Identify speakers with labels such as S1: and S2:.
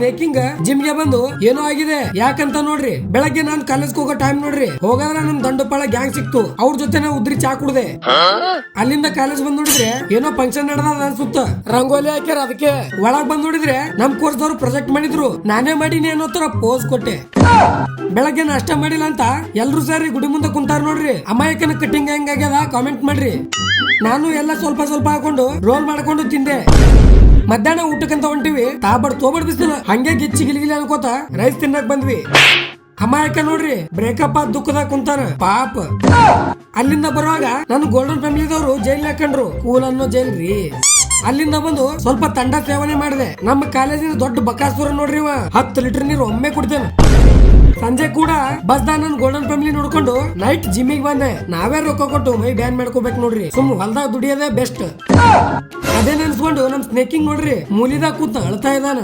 S1: ಸ್ನೇಕಿಂಗ್ gym ಗೆ ಬಂದು ಏನೋ ಆಗಿದೆ ಯಾಕಂತ ನೋಡ್ರಿ. ಬೆಳಗ್ಗೆ ನಾನ್ ಕಾಲೇಜ್ ಹೋಗೋ ಟೈಮ್ ನೋಡ್ರಿ, ಹೋಗಾದ್ರೆ ನಮ್ ದಂಡಪಾಳ ಗ್ಯಾಂಗ್ ಸಿಕ್ತು. ಅವ್ರ ಜೊತೆ ನಾ ಉದ್ರಿ ಚಾ ಕುಡ್ದೆ. ಅಲ್ಲಿಂದ ಕಾಲೇಜ್ ಬಂದ್ ನೋಡಿದ್ರೆ ಏನೋ ಫಂಕ್ಷನ್ ನಡೆದ ಅನ್ಸುತ್ತ, ರಂಗೋಲಿ ಹಾಕ್ಯಾರ. ಅದಕ್ಕೆ ಒಳಗ್ ಬಂದ್ ನೋಡಿದ್ರೆ ನಮ್ ಕೋರ್ಸ್ ದವ್ರು ಪ್ರೊಜೆಕ್ಟ್ ಮಾಡಿದ್ರು, ನಾನೇ ಮಾಡೀನಿ ಅನ್ನೋ ತರ ಪೋಸ್ ಕೊಟ್ಟೆ. ಬೆಳಗ್ಗೆ ನಾಷ್ಟ ಮಾಡಿಲ್ಲ ಅಂತ ಎಲ್ರು ಸೇರಿ ಗುಡಿ ಮುಂದೆ ಕುಂತಾರ ನೋಡ್ರಿ. ಅಮಾಯಕನ ಕಟ್ಟಿಂಗ್ ಹೆಂಗಾಗ್ಯದ ಕಾಮೆಂಟ್ ಮಾಡ್ರಿ. ನಾನು ಎಲ್ಲ ಸ್ವಲ್ಪ ಸ್ವಲ್ಪ ಹಾಕೊಂಡು ರೋಲ್ ಮಾಡ್ಕೊಂಡು ತಿಂದೆ. ಮಧ್ಯಾಹ್ನ ಊಟಕ್ಕಂತ ಹೊಂಟಿವಿ, ತೋಬಡ್ ಬಿಸಿಲು ಹಂಗೆ ಗಿಚ್ಚಿ ಗಿಲಿಗಿಲಿ ಅನ್ಕೋತ ರೈಸ್ ತಿನ್ನಕ್ ಬಂದ್ವಿ. ಅಮಾಯಕ ನೋಡ್ರಿ ಬ್ರೇಕಪ್ ಆದ ದುಃಖದಾಗ ಕುಂತಾನ ಪಾಪ. ಅಲ್ಲಿಂದ ಬರುವಾಗ ನಾನು ಗೋಲ್ಡನ್ ಫ್ಯಾಮಿಲಿದವರು ಜೈಲ್ ಹಾಕೊಂಡ್ರು, ಕೂಲ್ ಅನ್ನೋ ಜೈಲ್ ರೀ. ಅಲ್ಲಿಂದ ಬಂದು ಸ್ವಲ್ಪ ತಂಡ ಸೇವನೆ ಮಾಡಿದೆ. ನಮ್ಮ ಕಾಲೇಜಿನ ದೊಡ್ಡ ಬಕಾಸುರ ನೋಡ್ರಿ, 10 ಲೀಟರ್ ನೀರು ಒಮ್ಮೆ ಕುಡ್ತೇನೆ. ಸಂಜೆ ಕೂಡ ಬಸ್ ದಾಗ ನನ್ ಗೋಲ್ಡನ್ ಫ್ಯಾಮಿಲಿ ನೋಡ್ಕೊಂಡು ನೈಟ್ ಜಿಮ್ಮಿಗೆ ಬಂದೆ. ನಾವೇ ರೊಕ್ಕ ಕೊಟ್ಟು ಮೈ ಬ್ಯಾನ್ ಮಾಡ್ಕೋಬೇಕು ನೋಡ್ರಿ, ಸುಮ್ ಹೊಲ್ದಾಗ ದುಡಿಯೋದೇ ಬೆಸ್ಟ್. ಅದೇ ನೆನ್ಸ್ಕೊಂಡು ನಮ್ ಸ್ನೇಕಿಂಗ್ ನೋಡ್ರಿ ಮೂಲಿದಾಗ ಕೂತ ಅಳ್ತಾ ಇದ್ದಾನ.